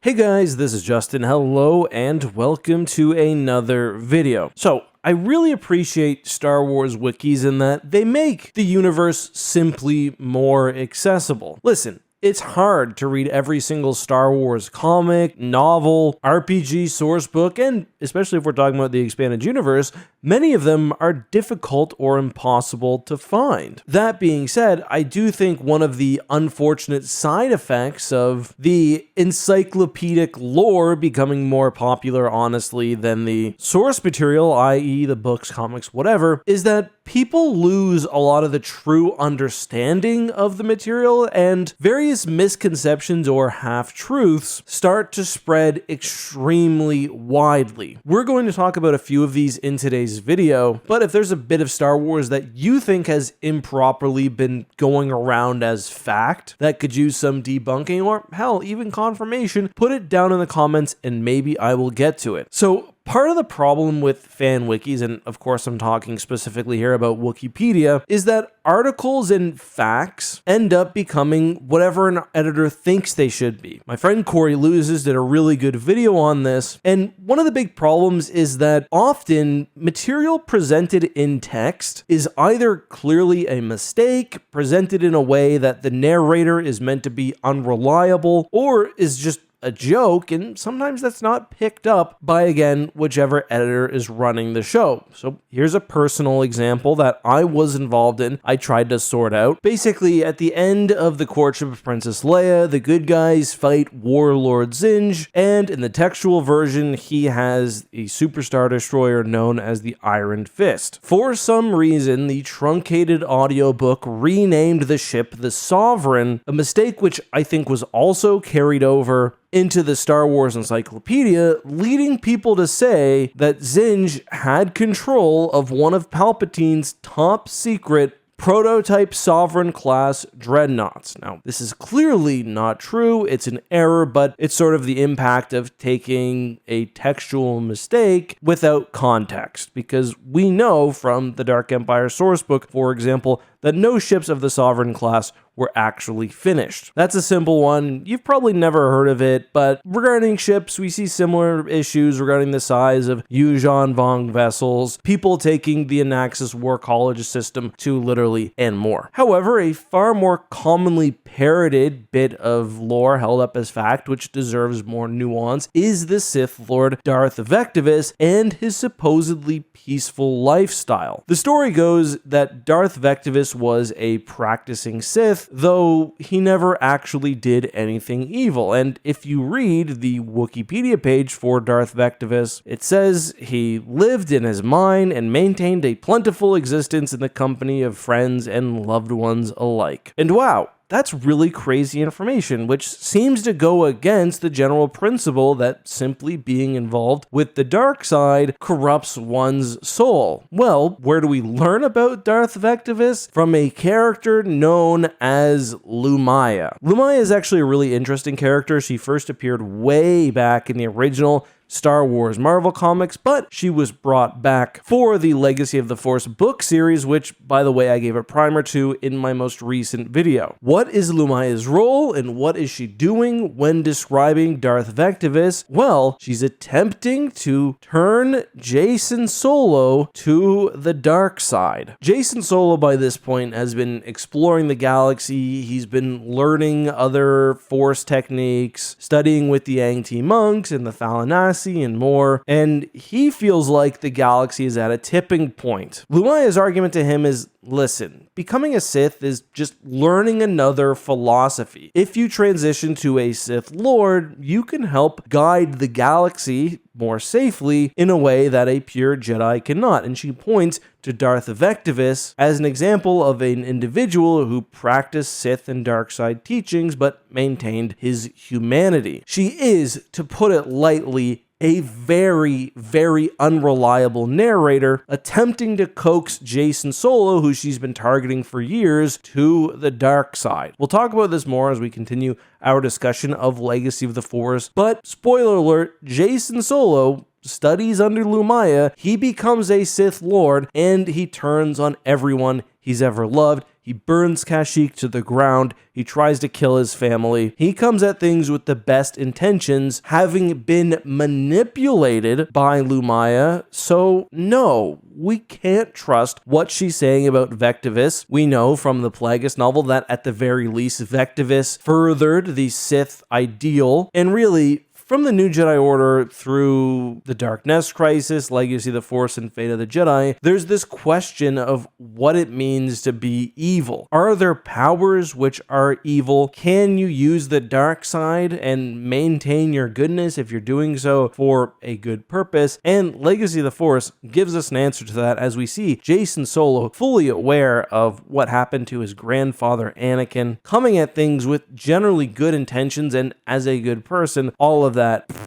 Hey guys, this is Justin. Hello and welcome to another video. So, I really appreciate Star Wars wikis in that they make the universe simply more accessible. Listen, it's hard to read every single Star Wars comic, novel, RPG, source book, and especially if we're talking about the expanded universe, many of them are difficult or impossible to find. That being said, I do think one of the unfortunate side effects of the encyclopedic lore becoming more popular, honestly, than the source material, i.e. the books, comics, whatever, is that people lose a lot of the true understanding of the material, and various misconceptions or half-truths start to spread extremely widely. We're going to talk about a few of these in today's video, but if there's a bit of Star Wars that you think has improperly been going around as fact that could use some debunking or hell, even confirmation, put it down in the comments and maybe I will get to it. So, part of the problem with fan wikis, and of course I'm talking specifically here about Wikipedia, is that articles and facts end up becoming whatever an editor thinks they should be. My friend Corey Loses did a really good video on this, and one of the big problems is that often material presented in text is either clearly a mistake, presented in a way that the narrator is meant to be unreliable, or is just a joke, and sometimes that's not picked up by, again, whichever editor is running the show. So here's a personal example that I was involved in. I tried to sort out. Basically, at the end of the courtship of Princess Leia, the good guys fight Warlord Zinj, and in the textual version, he has a superstar destroyer known as the Iron Fist. For some reason, the truncated audiobook renamed the ship the Sovereign, a mistake which I think was also carried over into the Star Wars encyclopedia, leading people to say that Zinj had control of one of Palpatine's top secret prototype Sovereign class dreadnoughts. Now, this is clearly not true, it's an error, but it's sort of the impact of taking a textual mistake without context, because we know from the Dark Empire sourcebook, for example, that no ships of the Sovereign class were actually finished. That's a simple one. You've probably never heard of it, but regarding ships, we see similar issues regarding the size of Yuuzhan Vong vessels, people taking the Anaxis War College system to literally and more. However, a far more commonly parroted bit of lore held up as fact, which deserves more nuance, is the Sith Lord Darth Vectivus and his supposedly peaceful lifestyle. The story goes that Darth Vectivus was a practicing Sith, though he never actually did anything evil. And if you read the Wikipedia page for Darth Vectivus, it says he lived in his mind and maintained a plentiful existence in the company of friends and loved ones alike. And wow, that's really crazy information, which seems to go against the general principle that simply being involved with the dark side corrupts one's soul. Well, where do we learn about Darth Vectivus? From a character known as Lumaya. Lumaya is actually a really interesting character. She first appeared way back in the original Star Wars Marvel comics, but she was brought back for the Legacy of the Force book series, which, by the way, I gave a primer to in my most recent video. What is Lumaya's role, and what is she doing when describing Darth Vectivus? Well, she's attempting to turn Jacen Solo to the dark side. Jacen Solo, by this point, has been exploring the galaxy. He's been learning other Force techniques, studying with the Yang-Ti monks and the Thalanasi and more, and he feels like the galaxy is at a tipping point. Lumaya's argument to him is, listen, becoming a Sith is just learning another philosophy. If you transition to a Sith Lord, you can help guide the galaxy more safely in a way that a pure Jedi cannot. And she points to Darth Vectivus as an example of an individual who practiced Sith and dark side teachings but maintained his humanity. She is, to put it lightly, a very, very unreliable narrator attempting to coax Jacen Solo, who she's been targeting for years, to the dark side. We'll talk about this more as we continue our discussion of Legacy of the Force, but spoiler alert, Jacen Solo studies under Lumaya, he becomes a Sith Lord, and he turns on everyone he's ever loved. He burns Kashyyyk to the ground. He tries to kill his family. He comes at things with the best intentions, having been manipulated by Lumaya. So no, we can't trust what she's saying about Vectivus. We know from the Plagueis novel that at the very least, Vectivus furthered the Sith ideal, and really, from the New Jedi Order through the Dark Nest Crisis, Legacy of the Force, and Fate of the Jedi, there's this question of what it means to be evil. Are there powers which are evil? Can you use the dark side and maintain your goodness if you're doing so for a good purpose? And Legacy of the Force gives us an answer to that as we see Jacen Solo fully aware of what happened to his grandfather Anakin, coming at things with generally good intentions, and as a good person, all of that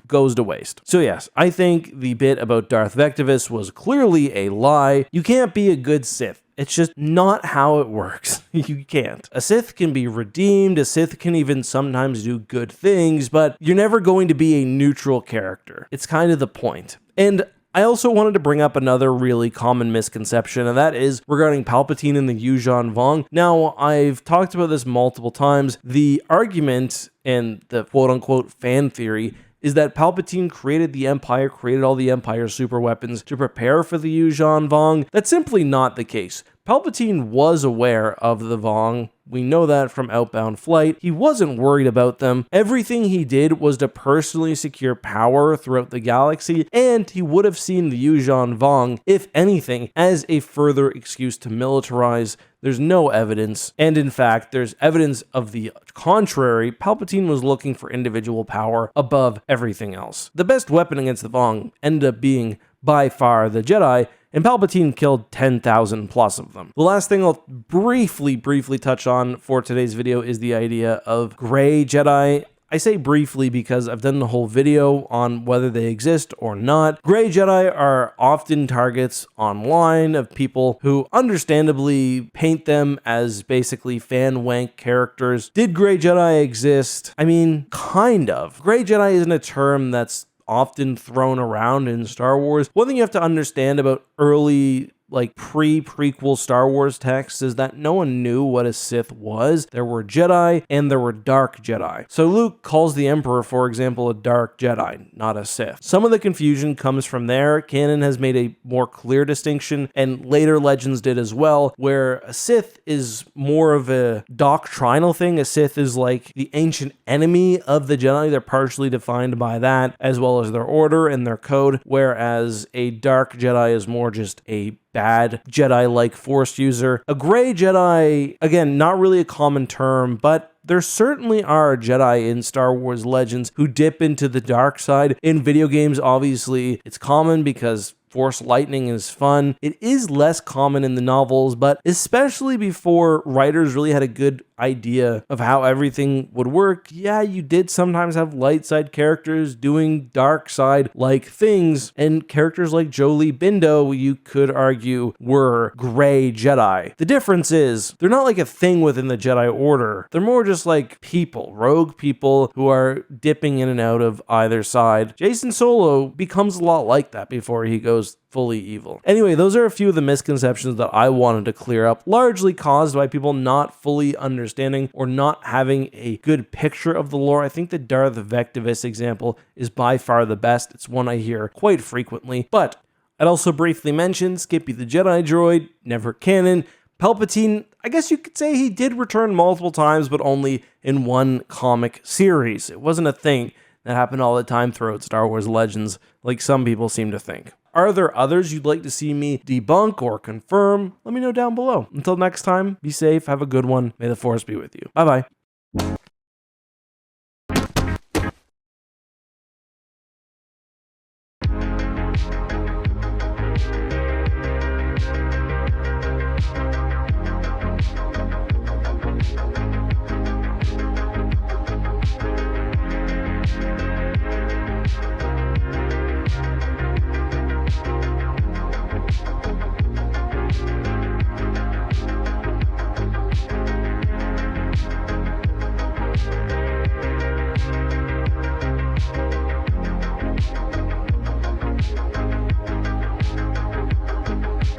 goes to waste. So yes, I think the bit about Darth Vectivus was clearly a lie. You can't be a good Sith. It's just not how it works. You can't. A Sith can be redeemed, a Sith can even sometimes do good things, but you're never going to be a neutral character. It's kind of the point. And I also wanted to bring up another really common misconception, and that is regarding Palpatine and the Yuuzhan Vong. Now, I've talked about this multiple times. The argument and the quote-unquote fan theory is that Palpatine created the Empire, created all the Empire's super weapons to prepare for the Yuuzhan Vong. That's simply not the case. Palpatine was aware of the Vong. We know that from Outbound Flight. He wasn't worried about them. Everything he did was to personally secure power throughout the galaxy, and he would have seen the Yuuzhan Vong, if anything, as a further excuse to militarize. There's no evidence, and in fact, there's evidence of the contrary. Palpatine was looking for individual power above everything else. The best weapon against the Vong ended up being by far the Jedi, and Palpatine killed 10,000 plus of them. The last thing I'll briefly touch on for today's video is the idea of gray Jedi. I say briefly because I've done the whole video on whether they exist or not. Gray Jedi are often targets online of people who understandably paint them as basically fan wank characters. Did Gray Jedi exist? I mean, kind of. Gray Jedi isn't a term that's often thrown around in Star Wars. One thing you have to understand about early pre-prequel Star Wars texts is that no one knew what a Sith was. There were Jedi and there were Dark Jedi. So Luke calls the Emperor, for example, a Dark Jedi, not a Sith. Some of the confusion comes from there. Canon has made a more clear distinction, and later legends did as well, where a Sith is more of a doctrinal thing. A Sith is like the ancient enemy of the Jedi. They're partially defined by that, as well as their order and their code, whereas a Dark Jedi is more just a bad Jedi-like Force user. A gray Jedi, again, not really a common term, but there certainly are Jedi in Star Wars Legends who dip into the dark side. In video games, obviously, it's common because Force lightning is fun. It is less common in the novels, but especially before writers really had a good idea of how everything would work, yeah, you did sometimes have light side characters doing dark side like things, and characters like Jolee Bindo, you could argue, were gray Jedi. The difference is they're not like a thing within the Jedi Order. They're more just like people, rogue people who are dipping in and out of either side. Jacen Solo becomes a lot like that before he goes fully evil. Anyway, those are a few of the misconceptions that I wanted to clear up, largely caused by people not fully understanding or not having a good picture of the lore. I think the Darth Vectivus example is by far the best. It's one I hear quite frequently, but I'd also briefly mention Skippy the Jedi droid, never canon. Palpatine, I guess you could say he did return multiple times, but only in one comic series. It wasn't a thing that happened all the time throughout Star Wars Legends, like some people seem to think. Are there others you'd like to see me debunk or confirm? Let me know down below. Until next time, be safe, have a good one. May the Force be with you. Bye-bye.